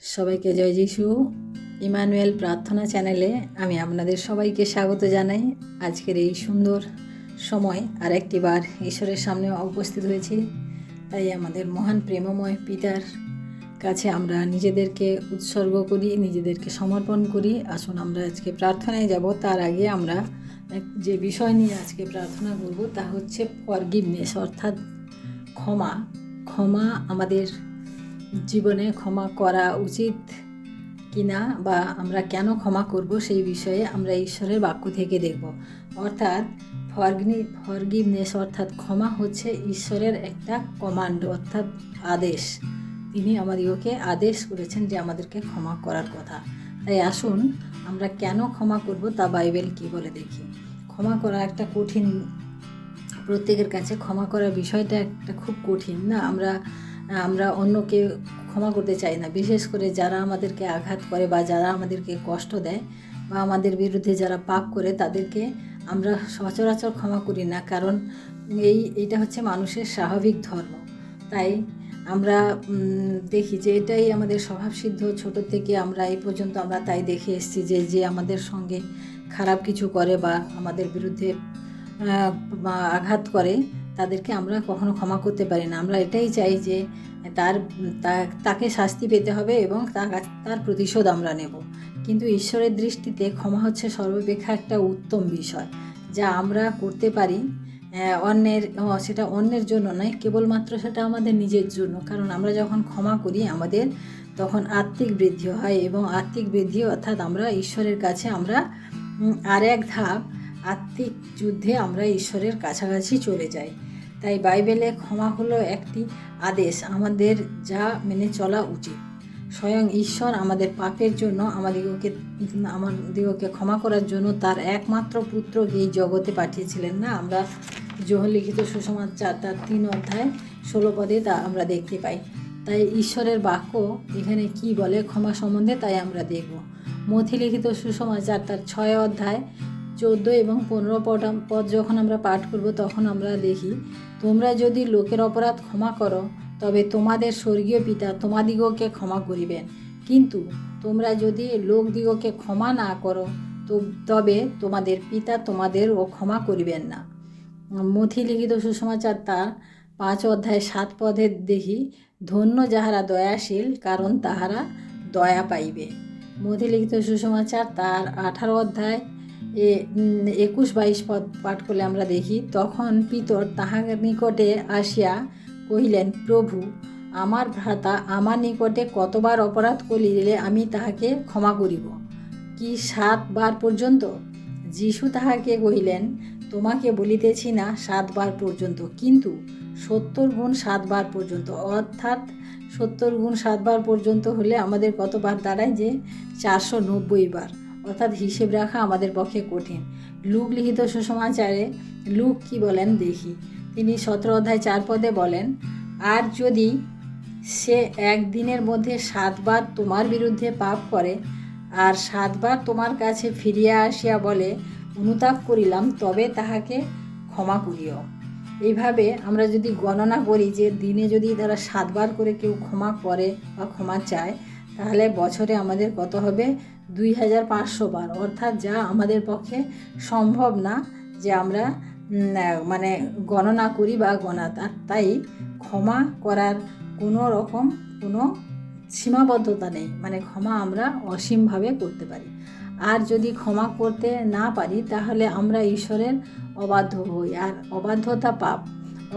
সবাইকে জয় যিশু। ইমানুয়েল প্রার্থনা চ্যানেলে আমি আপনাদের সবাইকে স্বাগত জানাই। আজকের এই সুন্দর সময় আর একটিবার ঈশ্বরের সামনে উপস্থিত হয়েছি। তাই আমাদের মহান প্রেমময় পিতার কাছে আমরা নিজেদেরকে উৎসর্গ করি, নিজেদেরকে সমর্পণ করি। আসুন আমরা আজকে প্রার্থনায় যাব। তার আগে আমরা যে বিষয় নিয়ে আজকে প্রার্থনা করব তা হচ্ছে ফরগিভনেস, অর্থাৎ ক্ষমা। ক্ষমা আমাদের জীবনে ক্ষমা করা উচিত কিনা বা আমরা কেন ক্ষমা করব সেই বিষয়ে আমরা ঈশ্বরের বাক্য থেকে দেখব। অর্থাৎ ফরগিভনেস অর্থাৎ ক্ষমা হচ্ছে ঈশ্বরের একটা কমান্ড, অর্থাৎ আদেশ। তিনি আমাদেরকে আদেশ করেছেন যে আমাদেরকে ক্ষমা করার কথা। তাই আসুন আমরা কেন ক্ষমা করব তা বাইবেল কি বলে দেখি। ক্ষমা করা একটা কঠিন, প্রত্যেকের কাছে ক্ষমা করার বিষয়টা একটা খুব কঠিন না। আমরা অন্যকে ক্ষমা করতে চাই না, বিশেষ করে যারা আমাদেরকে আঘাত করে বা যারা আমাদেরকে কষ্ট দেয় বা আমাদের বিরুদ্ধে যারা পাপ করে তাদেরকে আমরা সচরাচর ক্ষমা করি না, কারণ এইটা হচ্ছে মানুষের স্বাভাবিক ধর্ম। তাই আমরা দেখি যে এটাই আমাদের স্বভাবসিদ্ধ। ছোট থেকে আমরা এই পর্যন্ত আমরা তাই দেখে এসেছি যে আমাদের সঙ্গে খারাপ কিছু করে বা আমাদের বিরুদ্ধে আঘাত করে তাদেরকে আমরা কখনো ক্ষমা করতে পারি না। আমরা এটাই চাই যে তাকে শাস্তি পেতে হবে এবং তার প্রতিশোধ আমরা নেব। কিন্তু ঈশ্বরের দৃষ্টিতে ক্ষমা হচ্ছে সর্বাপেক্ষা একটা উত্তম বিষয় যা আমরা করতে পারি। সেটা অন্যের জন্য নয়, কেবলমাত্র সেটা আমাদের নিজের জন্য। কারণ আমরা যখন ক্ষমা করি আমাদের তখন আত্মিক বৃদ্ধি হয়, এবং আত্মিক বৃদ্ধি অর্থাৎ আমরা ঈশ্বরের কাছে আমরা আর এক ধাপ আত্মিক যুদ্ধে আমরা ঈশ্বরের কাছাকাছি চলে যাই। তাই বাইবেলে ক্ষমা হলো একটি আদেশ, আমাদের যা মেনে চলা উচিত। স্বয়ং ঈশ্বর আমাদের পাপের জন্য আমাদিগকে ক্ষমা করার জন্য তার একমাত্র পুত্রকে এই জগতে পাঠিয়েছিলেন না। আমরা যোহন লিখিত সুসমাচার তার 3:16 তা আমরা দেখতে পাই। তাই ঈশ্বরের বাক্য এখানে কি বলে ক্ষমা সম্বন্ধে তাই আমরা দেখব। মথি লিখিত সুসমাচার তার 6:14 এবং 15 পদ যখন আমরা পাঠ করব তখন আমরা দেখি, তোমরা যদি লোকের অপরাধ ক্ষমা করো তবে তোমাদের স্বর্গীয় পিতা তোমাদিগকে ক্ষমা করিবেন, কিন্তু তোমরা যদি লোকদিগকে ক্ষমা না করো তবে তোমাদের পিতা তোমাদেরও ক্ষমা করিবেন না। মথি লিখিত সুসমাচার তার 5:7 দেখি, ধন্য যাহারা দয়াশীল, কারণ তাহারা দয়া পাইবে। মথি লিখিত সুসমাচার তার 18:21-22 পদ পাঠ করলে আমরা দেখি, তখন পিতর তাহার নিকটে আসিয়া কহিলেন, প্রভু, আমার ভ্রাতা আমার নিকটে কতবার অপরাধ করিলে আমি তাহাকে ক্ষমা করিব? কি 7 বার পর্যন্ত? যীশু তাহাকে কহিলেন, তোমাকে বলিতেছি না 7 বার পর্যন্ত, কিন্তু 70 গুণ 7 বার পর্যন্ত। অর্থাৎ 70 গুণ 7 বার পর্যন্ত হলে আমাদের কতবার দাঁড়ায়? যে 490 বার। অর্থাৎ হিসেব রাখা আমাদের পক্ষে কঠিন। লুক লিখিত সুসমাচারে লুক কি বলেন দেখি। তিনি 17:4 বলেন, আর যদি সে একদিনের মধ্যে 7 বার তোমার বিরুদ্ধে পাপ করে আর 7 বার তোমার কাছে ফিরিয়া আসিয়া বলে, অনুতাপ করিলাম, তবে তাহাকে ক্ষমা করিও। এইভাবে আমরা যদি গণনা করি যে দিনে যদি তারা 7 বার করে কেউ ক্ষমা করে বা ক্ষমা চায়, তাহলে বছরে আমাদের কত হবে? 2500 বার। অর্থাৎ যা আমাদের পক্ষে সম্ভব না যে আমরা গণনা করি বা তাই ক্ষমা করার কোনো সীমাবদ্ধতা নেই। ক্ষমা আমরা অসীমভাবে করতে পারি। আর যদি ক্ষমা করতে না পারি তাহলে আমরা ঈশ্বরের অবাধ্য হই, আর অবাধ্যতা পাপ।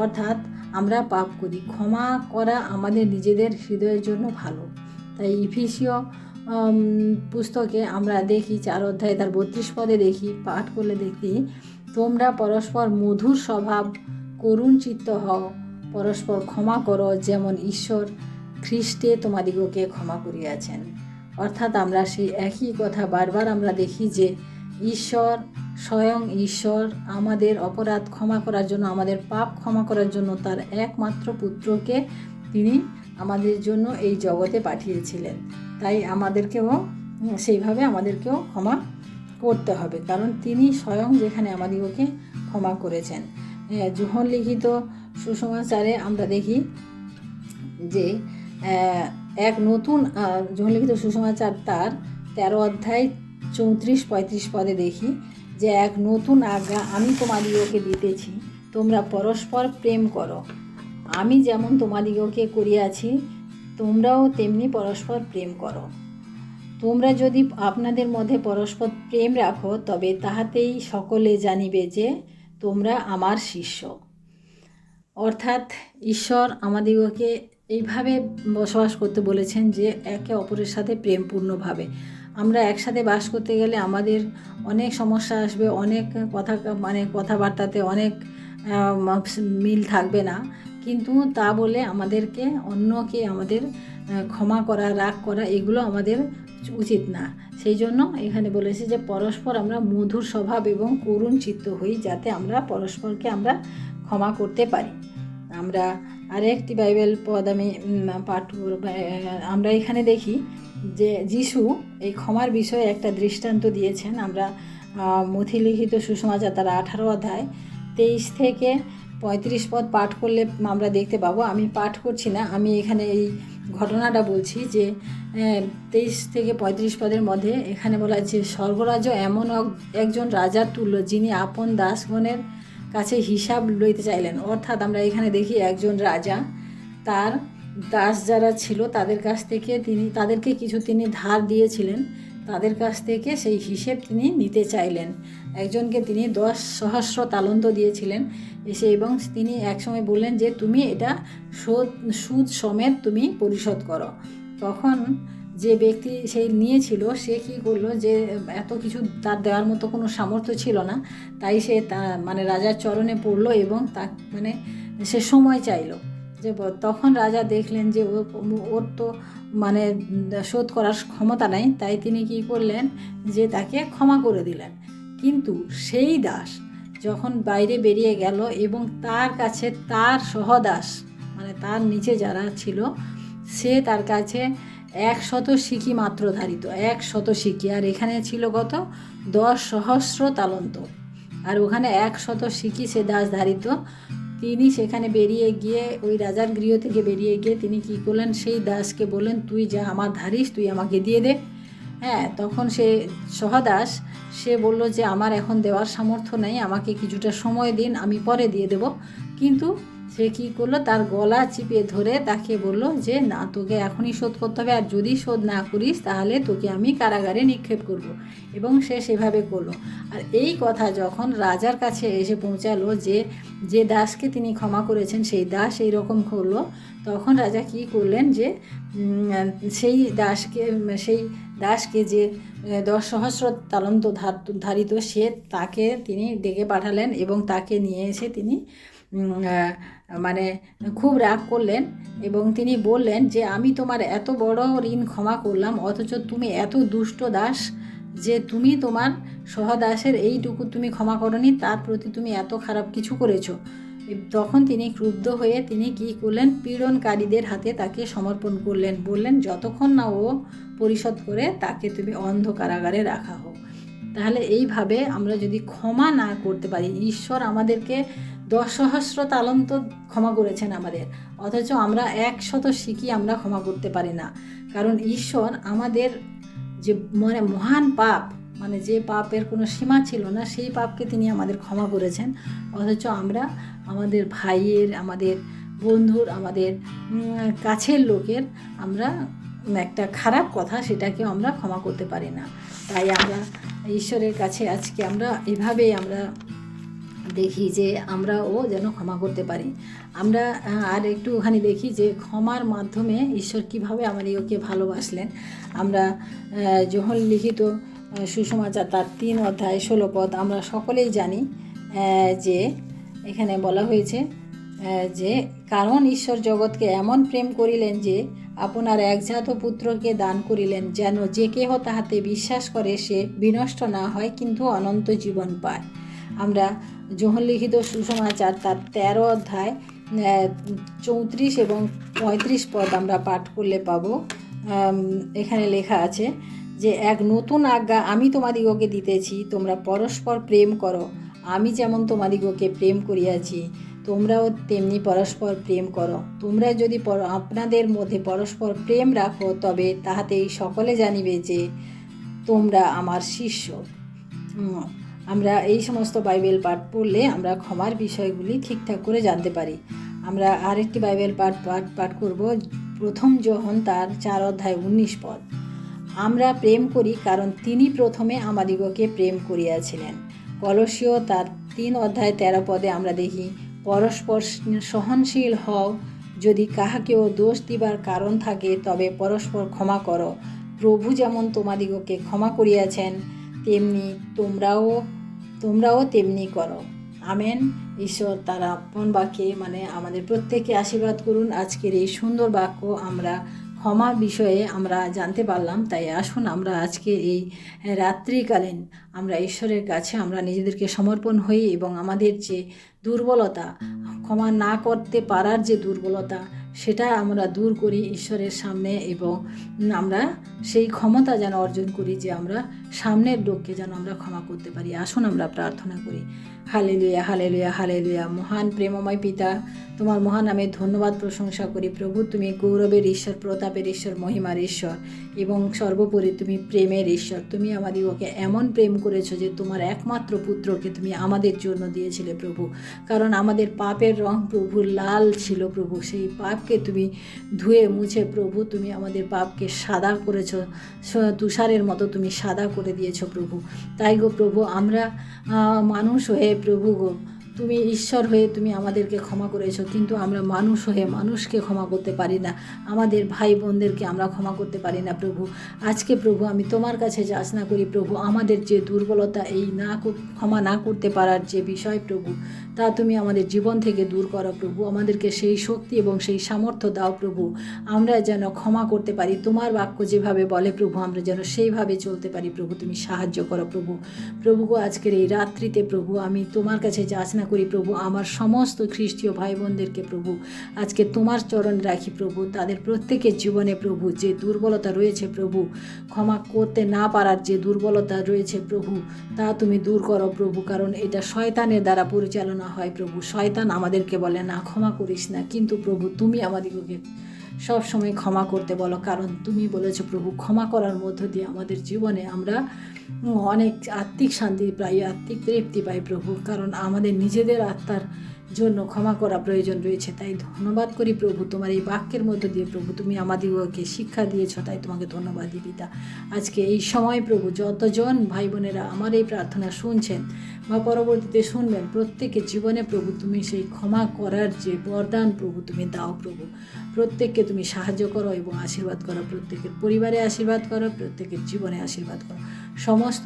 অর্থাৎ আমরা পাপ করি। ক্ষমা করা আমাদের নিজেদের হৃদয়ের জন্য ভালো। তাই ইফিসীয় পুস্তকে আমরা দেখি 4 তার 32 পদে দেখি, পাঠ করলে দেখি, তোমরা পরস্পর মধুর স্বভাব, করুণ চিত্ত হও, পরস্পর ক্ষমা করো, যেমন ঈশ্বর খ্রিস্টে তোমাদিগকে ক্ষমা করিয়াছেন। অর্থাৎ আমরা সেই একই কথা বারবার আমরা দেখি যে স্বয়ং ঈশ্বর আমাদের অপরাধ ক্ষমা করার জন্য, আমাদের পাপ ক্ষমা করার জন্য তার একমাত্র পুত্রকে তিনি আমাদের জন্য এই জগতে পাঠিয়েছিলেন। তাই সেইভাবে আমাদেরকেও ক্ষমা করতে হবে, কারণ তিনি স্বয়ং যেখানে আমাদিগকে ক্ষমা করেছেন। যোহন লিখিত সুসমাচারে আমরা দেখি যে এক নতুন লিখিত সুসমাচার তার 13 অধ্যায় 34-35 পদে দেখি যে এক নতুন আজ্ঞা আমি তোমাদিগকে দিতেছি, তোমরা পরস্পর প্রেম করো। আমি যেমন তোমাদিগকে করিয়াছি তোমরাও তেমনি পরস্পর প্রেম করো। তোমরা যদি আপনাদের মধ্যে পরস্পর প্রেম রাখো তবে তাহাতেই সকলে জানিবে যে তোমরা আমার শিষ্য। অর্থাৎ ঈশ্বর আমাদিগকে এইভাবে বসবাস করতে বলেছেন যে একে অপরের সাথে প্রেমপূর্ণভাবে। আমরা একসাথে বাস করতে গেলে আমাদের অনেক সমস্যা আসবে, অনেক কথাবার্তাতে অনেক মিল থাকবে না, কিন্তু তা বলে আমাদেরকে অন্যকে আমাদের ক্ষমা করা, রাগ করা এগুলো আমাদের উচিত না। সেই জন্য এখানে বলেছে যে পরস্পর আমরা মধুর স্বভাব এবং করুণ চিত্ত হই, যাতে আমরা পরস্পরকে আমরা ক্ষমা করতে পারি। আমরা আরেকটি বাইবেল পদ আমি পাঠ করব। আমরা এখানে দেখি যে যিশু এই ক্ষমার বিষয়ে একটা দৃষ্টান্ত দিয়েছেন। আমরা মথি লিখিত সুসমাচার তার 18 অধ্যায় 23-35 পদ পাঠ করলে আমরা দেখতে পাবো। আমি পাঠ করছি না, আমি এখানে এই ঘটনাটা বলছি যে 23-35 পদের মধ্যে এখানে বলা আছে, স্বর্গরাজ্য এমন একজন রাজার তুল্য যিনি আপন দাসগণের কাছে হিসাব লইতে চাইলেন। অর্থাৎ আমরা এখানে দেখি একজন রাজা তার দাস যারা ছিল তাদের কাছ থেকে তাদেরকে কিছু তিনি ধার দিয়েছিলেন, তাদের কাছ থেকে সেই হিসেব তিনি নিতে চাইলেন। একজনকে তিনি 10,000 তালন্ত দিয়েছিলেন এসে, এবং তিনি একসময় বললেন যে তুমি এটা সুদ সমেত তুমি পরিশোধ করো। তখন যে ব্যক্তি সেই নিয়েছিল সে কী করলো, যে এত কিছু তার দেওয়ার মতো কোনো সামর্থ্য ছিল না, তাই সে রাজার চরণে পড়লো এবং সে সময় চাইলো। যে তখন রাজা দেখলেন যে ওর তো শোধ করার ক্ষমতা নাই, তাই তিনি কী করলেন যে তাকে ক্ষমা করে দিলেন। কিন্তু সেই দাস যখন বাইরে বেরিয়ে গেল এবং তার কাছে তার সহদাস তার নিচে যারা ছিল সে তার কাছে 100 সিকি মাত্র ধারিত, 100 সিকি। আর এখানে ছিল কত? 10,000 তালন্ত। আর ওখানে 100 সিকি সে দাস ধারিত। তিনি সেখানে বেরিয়ে গিয়ে ওই রাজার গৃহ থেকে বেরিয়ে গিয়ে তিনি কী করলেন, সেই দাসকে বললেন তুই যা আমার ধারিস তুই আমাকে দিয়ে দে। তখন সে সহদাস সে বলল যে আমার এখন দেওয়ার সামর্থ্য নেই, আমাকে কিছুটা সময় দিন, আমি পরে দিয়ে দেব। কিন্তু সে কী করলো, তার গলা চিপে ধরে তাকে বলল যে না, তোকে এখনই শোধ করতে হবে, আর যদি শোধ না করিস তাহলে তোকে আমি কারাগারে নিক্ষেপ করব। এবং সে সেভাবে করলো। আর এই কথা যখন রাজার কাছে এসে পৌঁছালো যে দাসকে তিনি ক্ষমা করেছেন সেই দাস এই রকম করলো, তখন রাজা কী করলেন যে সেই দাসকে যে 10,000 তালন্ত ধারিত তাকে তিনি ডেকে পাঠালেন এবং তাকে নিয়ে এসে তিনি খুব রাগ করলেন এবং তিনি বললেন যে আমি তোমার এত বড় ঋণ ক্ষমা করলাম, অথচ তুমি এত দুষ্ট দাস যে তুমি তোমার সহদাসের এইটুকু তুমি ক্ষমা করনি, তার প্রতি তুমি এত খারাপ কিছু করেছো। তখন তিনি ক্রুদ্ধ হয়ে তিনি কী করলেন, পীড়নকারীদের হাতে তাকে সমর্পণ করলেন। বললেন যতক্ষণ না ও পরিশোধ করে তাকে তুমি অন্ধ কারাগারে রাখা হোক। তাহলে এইভাবে আমরা যদি ক্ষমা না করতে পারি, ঈশ্বর আমাদেরকে 10,000 তালন্ত ক্ষমা করেছেন আমাদের, অথচ আমরা 100 সিকি আমরা ক্ষমা করতে পারি না। কারণ ঈশ্বর আমাদের যে মহান পাপ, যে পাপের কোনো সীমা ছিল না, সেই পাপকে তিনি আমাদের ক্ষমা করেছেন, অথচ আমরা আমাদের ভাইয়ের, আমাদের বন্ধুর, আমাদের কাছের লোকের আমরা একটা খারাপ কথা সেটাকেও আমরা ক্ষমা করতে পারি না। তাই আমরা ঈশ্বরের কাছে আজকে আমরা এভাবেই আমরা দেখি যে আমরাও যেন ক্ষমা করতে পারি। আমরা আর একটুখানি দেখি যে ক্ষমার মাধ্যমে ঈশ্বর কীভাবে আমাদেরকে ভালোবাসলেন। আমরা যোহন লিখিত সুসমাচার তার 3 অধ্যায় 16 পদ আমরা সকলেই জানি যে এখানে বলা হয়েছে যে কারণ ঈশ্বর জগৎকে এমন প্রেম করিলেন যে আপনার একজাত পুত্রকে দান করিলেন, যেন যে কেহ তাহাতে বিশ্বাস করে সে বিনষ্ট না হয় কিন্তু অনন্ত জীবন পায়। আমরা যোহন লিখিত সুসমাচার তার 13 অধ্যায় 34 এবং 35 পদ আমরা পাঠ করলে পাবো। এখানে লেখা আছে যে এক নতুন আজ্ঞা আমি তোমাদিগকে দিতেছি, তোমরা পরস্পর প্রেম করো। আমি যেমন তোমাদিগকে প্রেম করিয়াছি তোমরাও তেমনি পরস্পর প্রেম করো। তোমরা যদি আপনাদের মধ্যে পরস্পর প্রেম রাখো, তবে তাহাতেই সকলে জানিবে যে তোমরা আমার শিষ্য। আমরা এই সমস্ত বাইবেল পাঠ পড়লে আমরা ক্ষমার বিষয়গুলি ঠিকঠাক করে জানতে পারি। আমরা আরেকটি বাইবেল পাঠ করব, 1 যোহন তার 4:19 আমরা প্রেম করি কারণ তিনি প্রথমে আমাদিগকে প্রেম করিয়াছিলেন। কলসীয় তার 3:13 আমরা দেখি, পরস্পর সহনশীল হও, যদি কাহাকেও দোষ দিবার কারণ থাকে তবে পরস্পর ক্ষমা করো। প্রভু যেমন তোমাদিগকে ক্ষমা করিয়াছেন, তেমনি তোমরাও তেমনি করো। আমেন। ঈশ্বর তার আপন বাক্যে আমাদের প্রত্যেককে আশীর্বাদ করুন। আজকের এই সুন্দর বাক্য আমরা ক্ষমা বিষয়ে আমরা জানতে পারলাম। তাই আসুন আমরা আজকে এই রাত্রিকালীন আমরা ঈশ্বরের কাছে আমরা নিজেদেরকে সমর্পণ হই এবং আমাদের যে দুর্বলতা, ক্ষমা না করতে পারার যে দুর্বলতা, সেটা আমরা দূর করি ঈশ্বরের সামনে এবং আমরা সেই ক্ষমতা যেন অর্জন করি যে আমরা সামনের লোককে যেন আমরা ক্ষমা করতে পারি। আসুন আমরা প্রার্থনা করি। Hallelujah, hallelujah, hallelujah. মহান প্রেমময় পিতা, তোমার মহান নামে ধন্যবাদ প্রশংসা করি। প্রভু, তুমি গৌরবের ঈশ্বর, প্রতাপের ঈশ্বর, মহিমার ঈশ্বর এবং সর্বোপরি তুমি প্রেমের ঈশ্বর। তুমি আমাদিগকে এমন প্রেম করেছো যে তোমার একমাত্র পুত্রকে তুমি আমাদের জন্য দিয়েছিলে প্রভু। কারণ আমাদের পাপের রং প্রভু লাল ছিল প্রভু। সেই পাপকে তুমি ধুয়ে মুছে প্রভু তুমি আমাদের পাপকে সাদা করেছো, তুষারের মতো তুমি সাদা করে দিয়েছো প্রভু। তাই গো প্রভু, আমরা মানুষ হয়ে প্রভু গো, তুমি ঈশ্বর হয়ে তুমি আমাদেরকে ক্ষমা করেছো, কিন্তু আমরা মানুষ হয়ে মানুষকে ক্ষমা করতে পারি না। আমাদের ভাই বোনদেরকে আমরা ক্ষমা করতে পারি না প্রভু। আজকে প্রভু আমি তোমার কাছে যাচনা করি প্রভু, আমাদের যে দুর্বলতা, এই ক্ষমা না করতে পারার যে বিষয় প্রভু, তা তুমি আমাদের জীবন থেকে দূর করো প্রভু। আমাদেরকে সেই শক্তি এবং সেই সামর্থ্য দাও প্রভু, আমরা যেন ক্ষমা করতে পারি। তোমার বাক্য যেভাবে বলে প্রভু, আমরা যেন সেইভাবে চলতে পারি প্রভু। তুমি সাহায্য করো প্রভু। প্রভু গো, আজকের এই রাত্রিতে প্রভু আমি তোমার কাছে যাচনা করি প্রভু, আমার সমস্ত খ্রিস্টীয় ভাই বোনদেরকে প্রভু আজকে তোমার চরণ রাখি প্রভু। তাদের প্রত্যেকের জীবনে প্রভু যে দুর্বলতা রয়েছে প্রভু, ক্ষমা করতে না পারার যে দুর্বলতা রয়েছে প্রভু, তা তুমি দূর করো প্রভু। কারণ এটা শয়তানের দ্বারা পরিচালনা হয় প্রভু। শয়তান আমাদেরকে বলে না, ক্ষমা করিস না, কিন্তু প্রভু তুমি আমাদেরকে সবসময় ক্ষমা করতে বলো। কারণ তুমি বলেছো প্রভু, ক্ষমা করার মধ্য দিয়ে আমাদের জীবনে আমরা অনেক আত্মিক শান্তি পাই, আত্মিক তৃপ্তি পাই প্রভু। কারণ আমাদের নিজেদের আত্মার জন্য ক্ষমা করা প্রয়োজন রয়েছে। তাই ধন্যবাদ করি প্রভু, তোমার এই বাক্যের মধ্য দিয়ে প্রভু তুমি আমাদেরকে শিক্ষা দিয়েছ, তাই তোমাকে ধন্যবাদ দিই পিতা। আজকে এই সময় প্রভু যতজন ভাই বোনেরা আমার এই প্রার্থনা শুনছেন বা পরবর্তীতে শুনবেন, প্রত্যেকের জীবনে প্রভু তুমি সেই ক্ষমা করার যে বরদান প্রভু তুমি দাও প্রভু। প্রত্যেককে তুমি সাহায্য করো এবং আশীর্বাদ করো, প্রত্যেকের পরিবারে আশীর্বাদ করো, প্রত্যেকের জীবনে আশীর্বাদ করো। সমস্ত